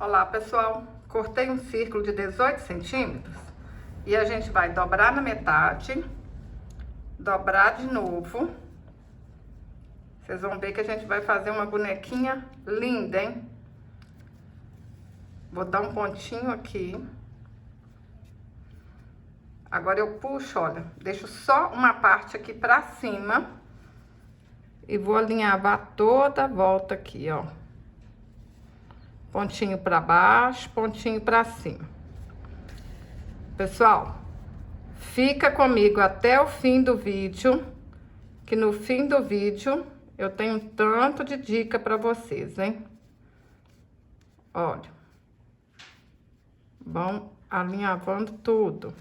Olá, pessoal. Cortei um círculo de 18 centímetros e a gente vai dobrar na metade, dobrar de novo. Vocês vão ver que a gente vai fazer uma bonequinha linda, hein? Vou dar um pontinho aqui. Agora eu puxo, olha, deixo só uma parte aqui pra cima e vou alinhavar toda a volta aqui, ó. Pontinho pra baixo, pontinho pra cima. Pessoal, fica comigo até o fim do vídeo, que no fim do vídeo eu tenho um tanto de dica pra vocês, hein? Olha. Vão alinhavando tudo.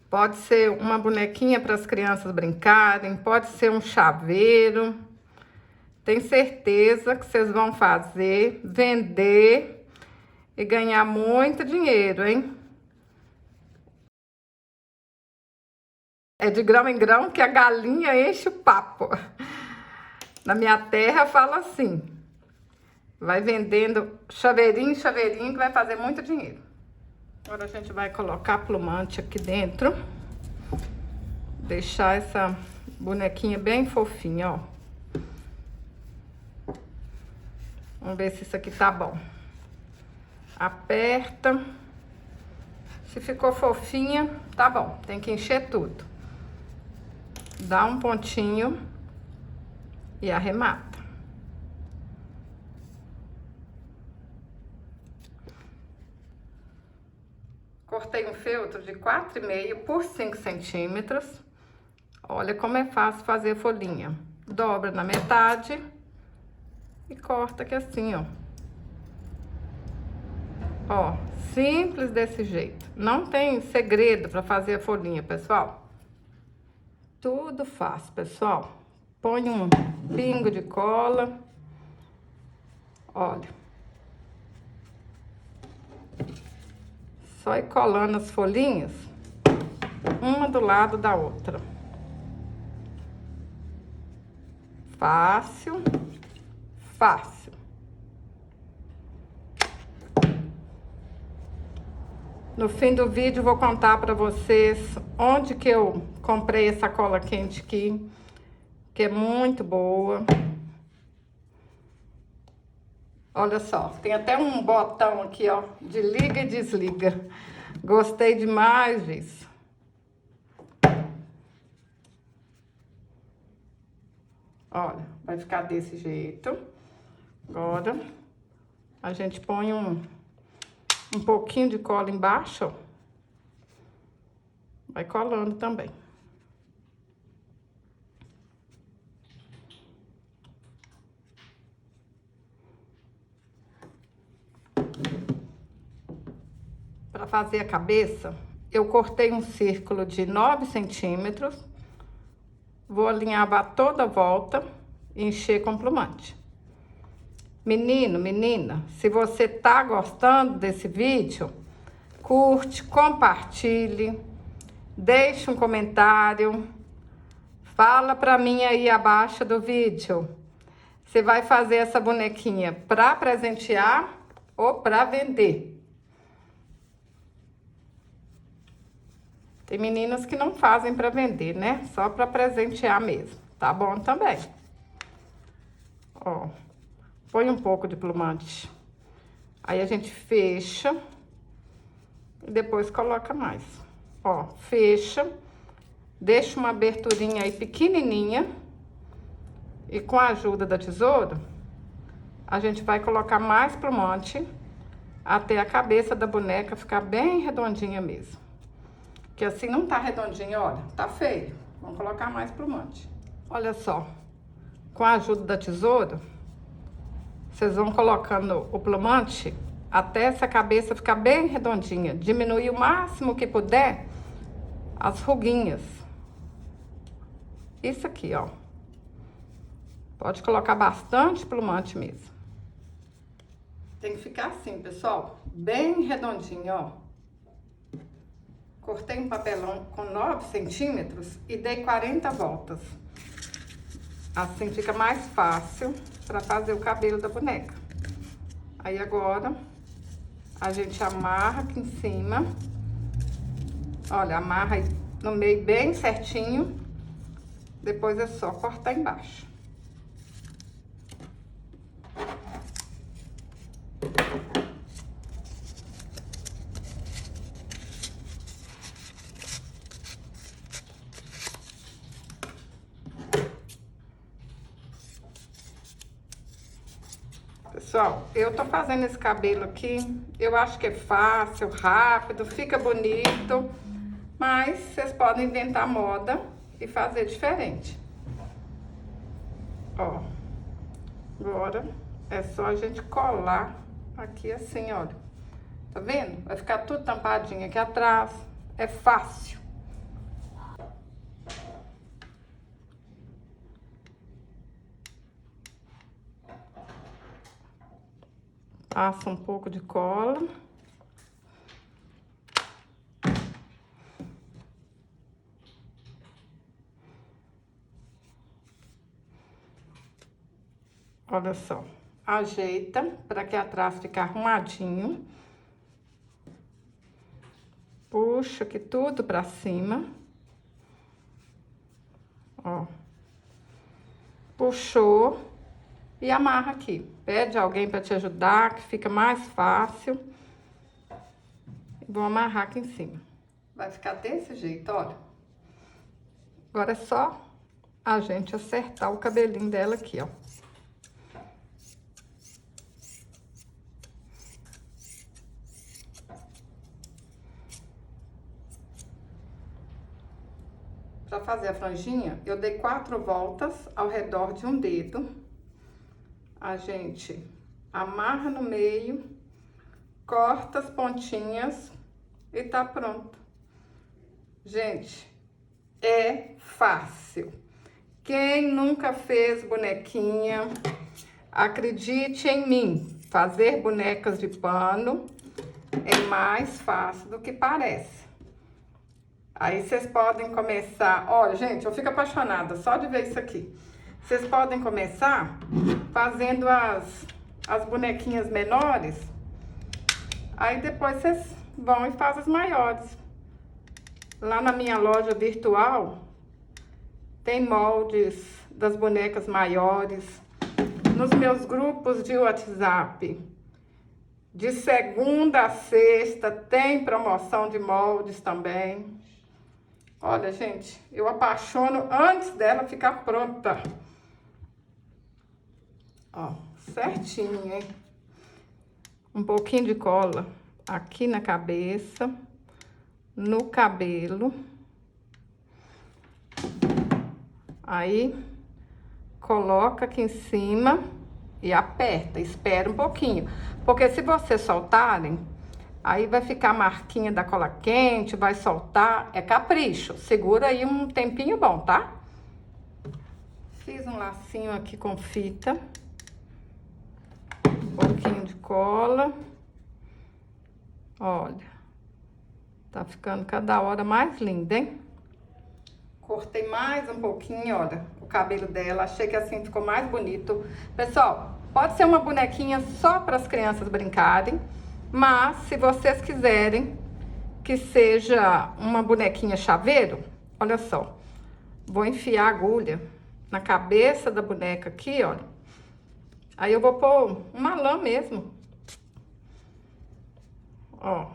Pode ser uma bonequinha para as crianças brincarem, pode ser um chaveiro. Tenho certeza que vocês vão fazer, vender e ganhar muito dinheiro, hein? É de grão em grão que a galinha enche o papo. Na minha terra fala assim: vai vendendo chaveirinho, chaveirinho, que vai fazer muito dinheiro. Agora a gente vai colocar plumante aqui dentro. Deixar essa bonequinha bem fofinha, ó. Vamos ver se isso aqui tá bom. Aperta. Se ficou fofinha, tá bom. Tem que encher tudo. Dá um pontinho e arremata. Cortei um feltro de 4,5 por 5 centímetros. Olha como é fácil fazer folhinha. Dobra na metade e corta aqui assim, ó. Ó, simples desse jeito. Não tem segredo para fazer a folhinha, pessoal. Tudo fácil, pessoal. Põe um pingo de cola. Olha. Só ir colando as folhinhas, uma do lado da outra. Fácil, fácil. No fim do vídeo vou contar pra vocês onde que eu comprei essa cola quente aqui, que é muito boa. Olha só, tem até um botão aqui, ó, de liga e desliga. Gostei demais disso. Olha, vai ficar desse jeito. Agora, a gente põe um pouquinho de cola embaixo, ó. Vai colando também. Para fazer a cabeça, eu cortei um círculo de 9 centímetros. Vou alinhavar toda a volta e encher com plumante. Menino, menina, se você tá gostando desse vídeo, curte, compartilhe, deixe um comentário, fala pra mim aí abaixo do vídeo. Você vai fazer essa bonequinha para presentear ou para vender? Tem meninas que não fazem para vender, né? Só para presentear mesmo. Tá bom também. Ó, põe um pouco de plumante. Aí a gente fecha e depois coloca mais. Ó, fecha, deixa uma aberturinha aí pequenininha e com a ajuda da tesoura, a gente vai colocar mais plumante até a cabeça da boneca ficar bem redondinha mesmo. Que assim não tá redondinho, olha, tá feio. Vamos colocar mais plumante. Olha só, com a ajuda da tesoura, vocês vão colocando o plumante até essa cabeça ficar bem redondinha. Diminuir o máximo que puder as ruguinhas. Isso aqui, ó. Pode colocar bastante plumante mesmo. Tem que ficar assim, pessoal, bem redondinho, ó. Cortei um papelão com 9 centímetros e dei 40 voltas. Assim fica mais fácil para fazer o cabelo da boneca. Aí agora, a gente amarra aqui em cima. Olha, amarra aí no meio bem certinho. Depois é só cortar embaixo. Pessoal, eu tô fazendo esse cabelo aqui, eu acho que é fácil, rápido, fica bonito, mas vocês podem inventar moda e fazer diferente. Ó, agora é só a gente colar aqui assim, olha. Tá vendo? Vai ficar tudo tampadinho aqui atrás, é fácil. Passa um pouco de cola. Olha só, ajeita para que atrás fique arrumadinho. Puxa aqui tudo pra cima. Ó. Puxou e amarra aqui. Pede alguém para te ajudar, que fica mais fácil. Vou amarrar aqui em cima. Vai ficar desse jeito, olha. Agora é só a gente acertar o cabelinho dela aqui, ó. Para fazer a franjinha, eu dei 4 voltas ao redor de um dedo. A gente amarra no meio, corta as pontinhas e tá pronto. Gente, é fácil. Quem nunca fez bonequinha, acredite em mim, fazer bonecas de pano é mais fácil do que parece. Aí vocês podem começar... Olha, gente, eu fico apaixonada só de ver isso aqui. Vocês podem começar fazendo as bonequinhas menores. Aí depois vocês vão e fazem as maiores. Lá na minha loja virtual, tem moldes das bonecas maiores. Nos meus grupos de WhatsApp, de segunda a sexta, tem promoção de moldes também. Olha, gente, eu apaixono antes dela ficar pronta. Ó, certinho, hein? Um pouquinho de cola aqui na cabeça, no cabelo. Aí, coloca aqui em cima e aperta, espera um pouquinho. Porque se vocês soltarem, aí vai ficar a marquinha da cola quente, vai soltar, é capricho. Segura aí um tempinho bom, tá? Fiz um lacinho aqui com fita. Um pouquinho de cola. Olha. Tá ficando cada hora mais linda, hein? Cortei mais um pouquinho, olha, o cabelo dela. Achei que assim ficou mais bonito. Pessoal, pode ser uma bonequinha só para as crianças brincarem. Mas, se vocês quiserem que seja uma bonequinha chaveiro, olha só. Vou enfiar a agulha na cabeça da boneca aqui, olha. Aí eu vou pôr uma lã mesmo. Ó.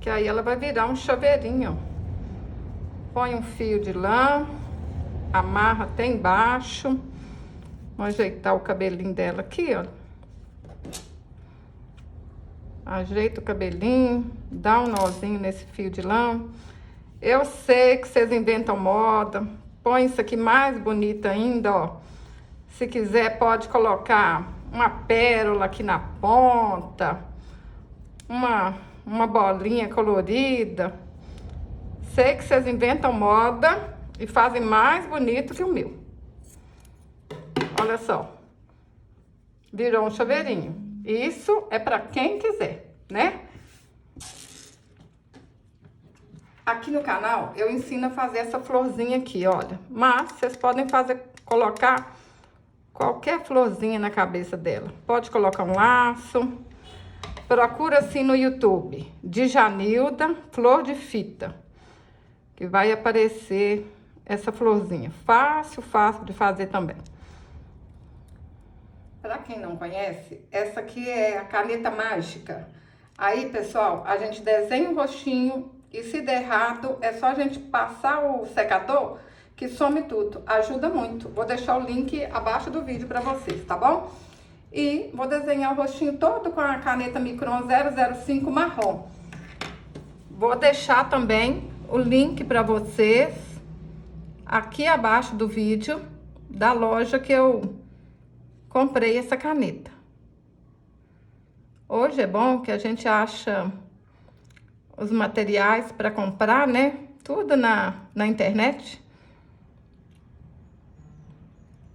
Que aí ela vai virar um chaveirinho. Põe um fio de lã, amarra até embaixo. Vou ajeitar o cabelinho dela aqui, ó. Ajeita o cabelinho, dá um nozinho nesse fio de lã. Eu sei que vocês inventam moda. Põe isso aqui mais bonito ainda, ó. Se quiser, pode colocar uma pérola aqui na ponta. Uma bolinha colorida. Sei que vocês inventam moda e fazem mais bonito que o meu. Olha só, virou um chaveirinho. Isso é para quem quiser, né? Aqui no canal eu ensino a fazer essa florzinha aqui, olha. Mas vocês podem fazer, colocar qualquer florzinha na cabeça dela. Pode colocar um laço. Procura assim no YouTube, Djanilda Flor de Fita, que vai aparecer essa florzinha. Fácil, fácil de fazer também. Para quem não conhece, essa aqui é a caneta mágica. Aí, pessoal, a gente desenha o rostinho e se der errado, é só a gente passar o secador que some tudo. Ajuda muito. Vou deixar o link abaixo do vídeo para vocês, tá bom? E vou desenhar o rostinho todo com a caneta Micron 005 marrom. Vou deixar também o link para vocês aqui abaixo do vídeo da loja que eu comprei essa caneta. Hoje é bom que a gente acha os materiais para comprar, né? Tudo na internet.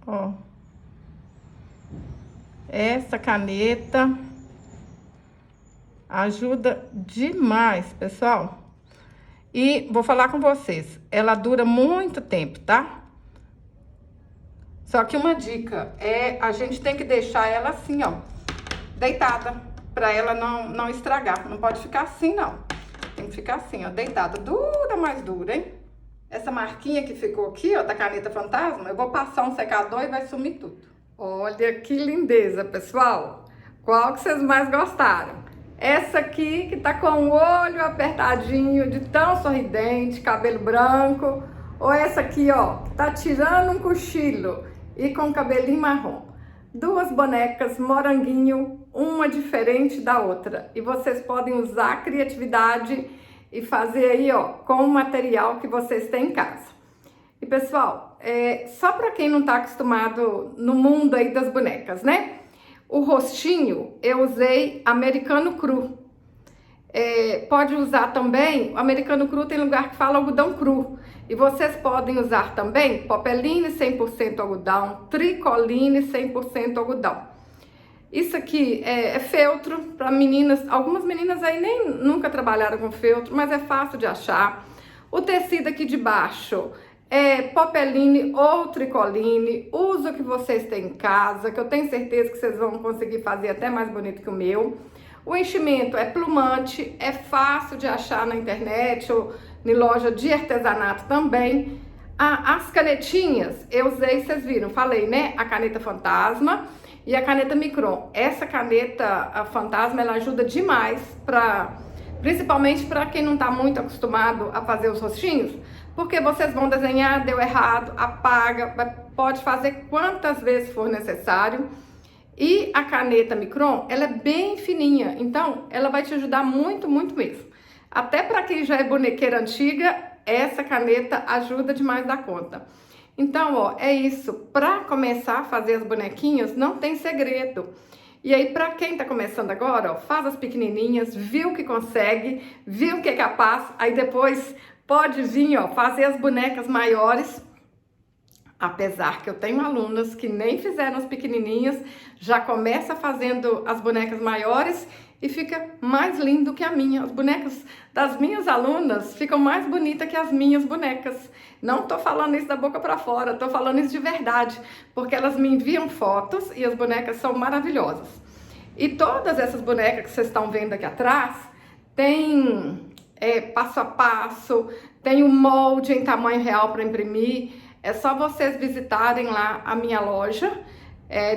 Ó. Essa caneta ajuda demais, pessoal. E vou falar com vocês, ela dura muito tempo, tá? Só que uma dica é a gente tem que deixar ela assim, ó, deitada, pra ela não estragar. Não pode ficar assim, não. Tem que ficar assim, ó, deitada. Dura, mais dura, hein? Essa marquinha que ficou aqui, ó, da caneta fantasma, eu vou passar um secador e vai sumir tudo. Olha que lindeza, pessoal. Qual que vocês mais gostaram? Essa aqui que tá com o olho apertadinho, de tão sorridente, cabelo branco. Ou essa aqui, ó, que tá tirando um cochilo e com cabelinho marrom. Duas bonecas moranguinho, uma diferente da outra. E vocês podem usar a criatividade e fazer aí, ó, com o material que vocês têm em casa. E pessoal, só para quem não tá acostumado no mundo aí das bonecas, né? O rostinho eu usei americano cru. Pode usar também, o americano cru tem lugar que fala algodão cru. E vocês podem usar também popeline 100% algodão, tricoline 100% algodão. Isso aqui é feltro para meninas, algumas meninas aí nunca trabalharam com feltro, mas é fácil de achar. O tecido aqui de baixo é popeline ou tricoline, usa o que vocês têm em casa, que eu tenho certeza que vocês vão conseguir fazer até mais bonito que o meu. O enchimento é plumante, é fácil de achar na internet ou em loja de artesanato também. As canetinhas, eu usei, vocês viram, falei, né? A caneta fantasma e a caneta Micron. Essa caneta a fantasma, ela ajuda demais, principalmente para quem não está muito acostumado a fazer os rostinhos, porque vocês vão desenhar, deu errado, apaga, pode fazer quantas vezes for necessário. E a caneta Micron, ela é bem fininha, então ela vai te ajudar muito, muito mesmo. Até para quem já é bonequeira antiga, essa caneta ajuda demais da conta. Então, ó, é isso. Para começar a fazer as bonequinhas, não tem segredo. E aí, para quem tá começando agora, ó, faz as pequenininhas, viu que consegue, viu que é capaz, aí depois pode vir, ó, fazer as bonecas maiores. Apesar que eu tenho alunas que nem fizeram as pequenininhas, já começa fazendo as bonecas maiores e fica mais lindo que a minha. As bonecas das minhas alunas ficam mais bonitas que as minhas bonecas. Não tô falando isso da boca para fora, tô falando isso de verdade, porque elas me enviam fotos e as bonecas são maravilhosas. E todas essas bonecas que vocês estão vendo aqui atrás, tem passo a passo, tem o molde em tamanho real para imprimir. É só vocês visitarem lá a minha loja,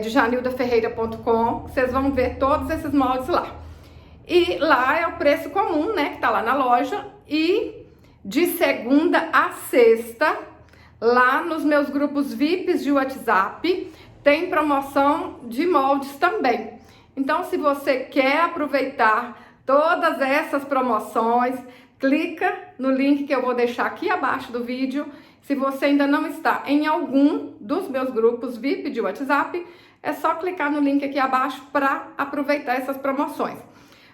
djanildaferreira.com, vocês vão ver todos esses moldes lá. E lá é o preço comum, né, que tá lá na loja. E de segunda a sexta, lá nos meus grupos VIPs de WhatsApp, tem promoção de moldes também. Então, se você quer aproveitar todas essas promoções, clica no link que eu vou deixar aqui abaixo do vídeo. Se você ainda não está em algum dos meus grupos VIP de WhatsApp, é só clicar no link aqui abaixo para aproveitar essas promoções.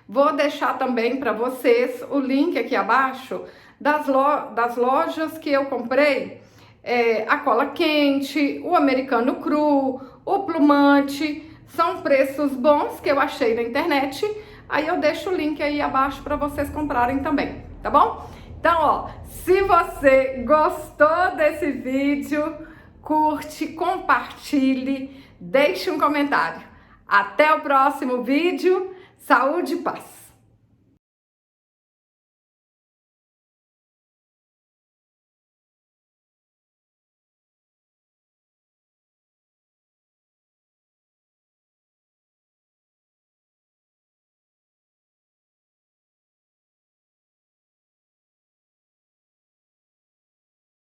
Vou deixar também para vocês o link aqui abaixo das lojas que eu comprei, a cola quente, o americano cru, o plumante. São preços bons que eu achei na internet. Aí eu deixo o link aí abaixo para vocês comprarem também, tá bom? Então, ó, se você gostou desse vídeo, curte, compartilhe, deixe um comentário. Até o próximo vídeo. Saúde e paz!